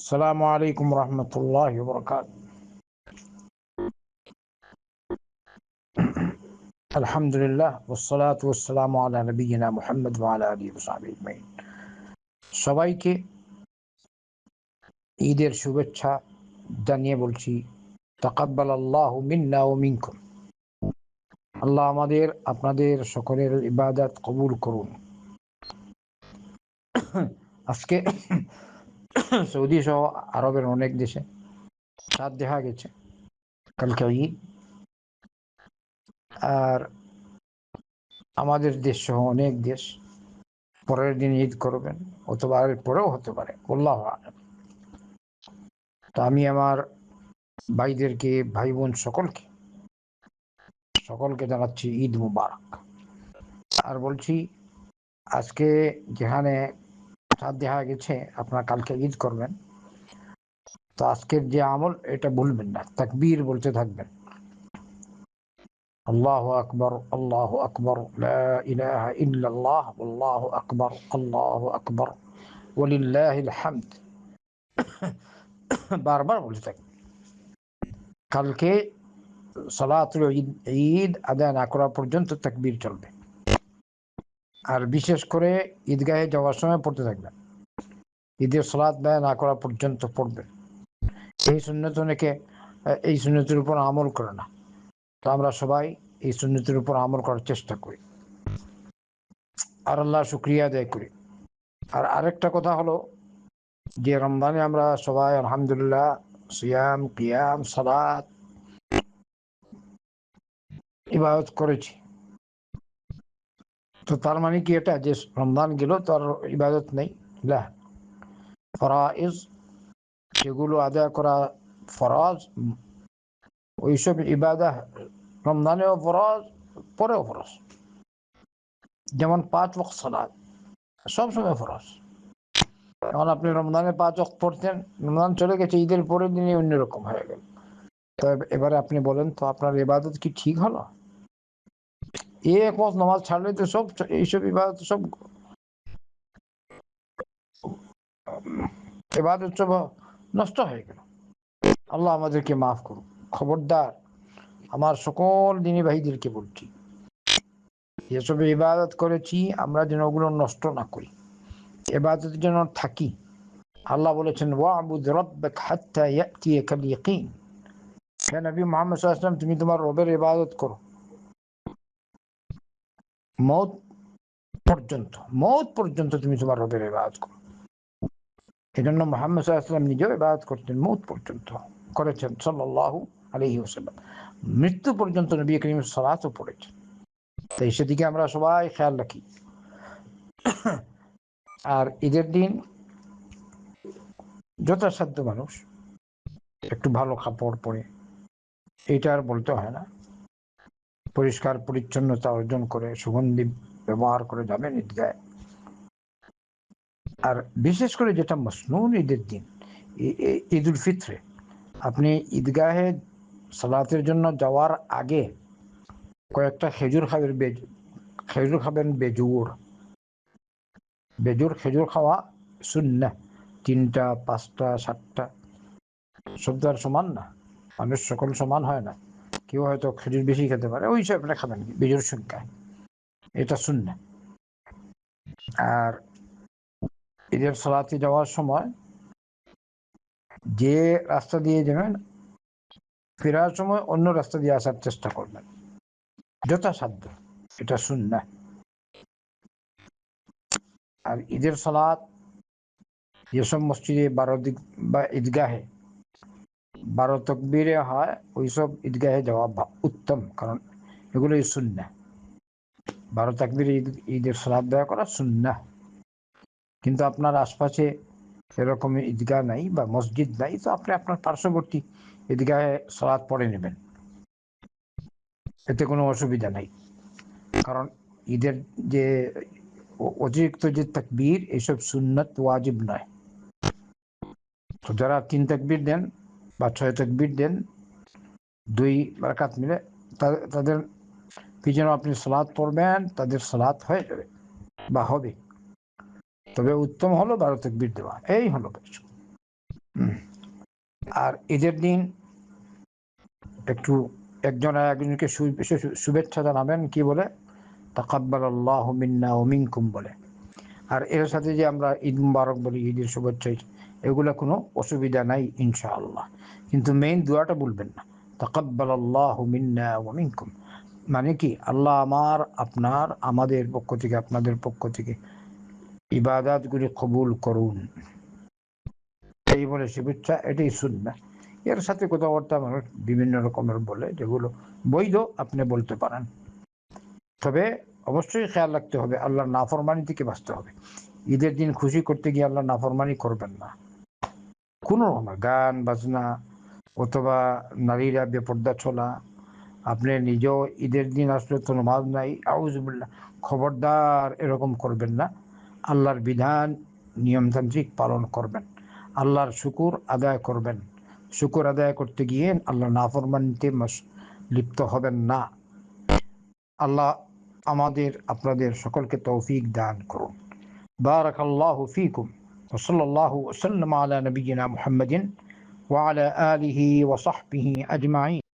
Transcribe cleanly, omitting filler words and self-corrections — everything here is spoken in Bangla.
السلام عليكم ورحمة الله وبركاته. الحمد لله والصلاة والسلام على نبينا محمد وعلى آله وصحبه أجمعين. সবাইকে ঈদের শুভেচ্ছা জানিয়ে বলছি তাকাব্বাল আল্লাহু মিন্না ওয়া মিনকুম। আল্লাহ আমাদের আপনাদের সকলের ইবাদত কবুল করুন। আজকে সৌদি সহ আরবের অনেক দেশে চাঁদ দেখা গেছে, কালকে ঈদ। আর আমাদের দেশ সহ অনেক দেশ পরের দিন ঈদ করবেন, অথবা এর পরেও হতে পারে, আল্লাহু আ'লাম। তো আমি আমার ভাইদেরকে, ভাই বোন সকলকে জানাচ্ছি ঈদ মুবারক। আর বলছি, আজকে যেখানে চাঁদ দেখা গেছে আপনারা কালকে ঈদ করবেন, তো আজকের যে আমল এটা ভুলবেন না, তাকবীর বলতে থাকবেন। আল্লাহু আকবার, আল্লাহু আকবার, লা ইলাহা ইল্লাল্লাহ, আল্লাহু আকবার, আল্লাহু আকবার, ওয়ালিল্লাহিল হামদ বারবার বলতে থাকবেন। কালকে সালাতুল ঈদ আদায় না করা পর্যন্ত তাকবীর চলবে। আর বিশেষ করে ঈদগাহে যাওয়ার সময় পড়তে থাকবেন, ঈদের সালাত আদায় না করা পর্যন্ত পড়বেন। এই সুন্নত অনেকে এই সুন্নতের উপর আমল করে না, তো আমরা সবাই এই সুন্নতের উপর আমল করার চেষ্টা করি আর আল্লাহ শুকরিয়া আদায় করি। আর আরেকটা কথা হলো যে রমজানে আমরা সবাই আলহামদুলিল্লাহ সিয়াম, কিয়াম, সালাত ইবাদত করেছি। তো তার মানে কি এটা যে রমজান গেল তো আর ইবাদত নেই? না, ফরাইজ যেগুলো আদায় করা ফরজ, ওইসব ইবাদত রমজানেও ফরজ, পরেও ফরজ। যেমন 5 ওয়াক্ত সালাত সবসময় ফরজ। এখন আপনি রমজানে 5 ওয়াক্ত পড়তেন, রমজান চলে গেছে, ঈদের পরের দিনই অন্যরকম হয়ে গেল। তো এবারে আপনি বলেন তো আপনার ইবাদত কি ঠিক হলো? এক ওয়াক্ত নামাজ ছাড়লে তো সব এইসব ইবাদত সব ইবাদত সব নষ্ট হয়ে গেল। আল্লাহ আমাদেরকে মাফ করুন। খবরদার, আমার সকল দিনী ভাইদেরকে বলছি, যেসব ইবাদত করেছি আমরা যেন ওগুলো নষ্ট না করি, ইবাদতের জন্য থাকি। আল্লাহ বলেছেন ওয়া'বুদ রাব্বাকা হাত্তা ইয়াতিয়াকাল ইয়াকিন। হে নবী মুহাম্মদ সাল্লাল্লাহু আলাইহি ওয়াসাল্লাম, তুমি তোমার রবের ইবাদত করো মওত পর্যন্ত তুমি তোমার রবের ইবাদত করো। এজন্য মুহাম্মদ সাল্লাল্লাহু আলাইহি ওয়াসাল্লাম নিজেও ইবাদত করতেন, মওত পর্যন্ত করেছেন সাল্লাল্লাহু আলাইহি ওয়াসাল্লাম। মৃত্যু পর্যন্ত নবী করিম সালাতও পড়েছেন। তাই সেদিকে আমরা সবাই খেয়াল রাখি। আর ঈদের দিন যথাসাধ্য মানুষ একটু ভালো কাপড় পরে, এটা আর বলতে হয় না, পরিষ্কার পরিচ্ছন্নতা অর্জন করে সুগন্ধি ব্যবহার করে যাবেন ঈদগাহে। আর বিশেষ করে যেটা মসনুন ঈদের দিন, ঈদ উল ফিত্রে, আপনি ঈদগাহে সালাতের জন্য যাওয়ার আগে কয়েকটা খেজুর খাবেন। খেজুর খাওয়া সুন্নাহ। 3টা, 5টা, 7টা, সব তো আর সমান না, মানুষ সকল সমান হয় না। কেউ হয়তো খেজুর বেশি খেতে পারে, ওই হিসাবে খাবেন বেজোর সংখ্যায়, এটা সুন্নাহ। আর ঈদের সালাতে যাওয়ার সময় যে রাস্তা দিয়ে যাবেন, ফেরার সময় অন্য রাস্তা দিয়ে আসার চেষ্টা করবেন যথাসাধ্য, এটা সুন্নাহ। আর ঈদের সালাত যেসব মসজিদে 12 দিক বা ঈদগাহে 12 তাকবীরে হয়, ওইসব ঈদগাহে যাওয়া উত্তম, কারণ এগুলোই সুন্নাহ। 12 তাকবীরে ঈদের সালাত দেওয়া করা সুন্নাহ। কিন্তু আপনার আশপাশে এরকম ঈদগাহ নাই বা মসজিদ নাই, তো আপনি আপনার পার্শ্ববর্তী ঈদগাহে সালাত পড়ে নেবেন, এতে কোনো অসুবিধা নাই। কারণ ঈদের যে অতিরিক্ত যে তাকবীর, এসব সুন্নত ওয়াজিব নয়। তো যারা 3 তাকবীর দেন বা 6 তাকবীর দেন 2 রাকাত মিলে, তাদের পিছনে আপনি সালাত পড়বেন, তাদের সালাত হয়ে যাবে বা হবে। তবে উত্তম হলো 12 তাকবীর দেওয়া, এই হলো কিছু। আর ঈদের দিন একটু একজন একজনকে শুভেচ্ছা জানাবেন, কি বলে? তাকাব্বালাল্লাহু মিন্না ওয়া মিনকুম বলে। আর এর সাথে যে আমরা ঈদ মুবারক বলি, ঈদের শুভেচ্ছা, এগুলো কোনো অসুবিধা নাই ইনশাআল্লাহ। কিন্তু মেইন দোয়াটা বলবেন না, তাকাব্বালাল্লাহু মিন্না ওয়া মিনকুম, মানে কি আল্লাহ আমার, আপনার, আমাদের পক্ষ থেকে, আপনাদের পক্ষ থেকে ইবাদতগুলি কবুল করুন, এই বলে শুভেচ্ছা, এটাই সুন্নাহ। এর সাথে কথাবার্তা মানুষ বিভিন্ন রকমের বলে, যেগুলো বৈধ আপনি বলতে পারেন, তবে অবশ্যই খেয়াল রাখতে হবে আল্লাহর নাফরমানি থেকে বাঁচতে হবে। ঈদের দিন খুশি করতে গিয়ে আল্লাহ নাফরমানি করবেন না, কোনো রকমের গান বাজনা অথবা নারীরা বেপর্দা চলা, আপনি নিজেও ঈদের দিন আসলে তো নামাজ নাই, আউযুবিল্লাহ, খবরদার এরকম করবেন না। আল্লাহর বিধান নিয়মতান্ত্রিক পালন করবেন, আল্লাহর শুকুর আদায় করবেন, শুকুর আদায় করতে গিয়ে আল্লাহ নাফরমানিতে লিপ্ত হবেন না। আল্লাহ আমাদের আপনাদের সকলকে তৌফিক দান করুন। বারাকাল্লাহু ফীকুম ওয়া সাল্লাল্লাহু ওয়া সাল্লাম আলা নবিয়িনা মুহাম্মাদিন ওয়া আলা আলিহি ওয়া সাহবিহি আজমাইন।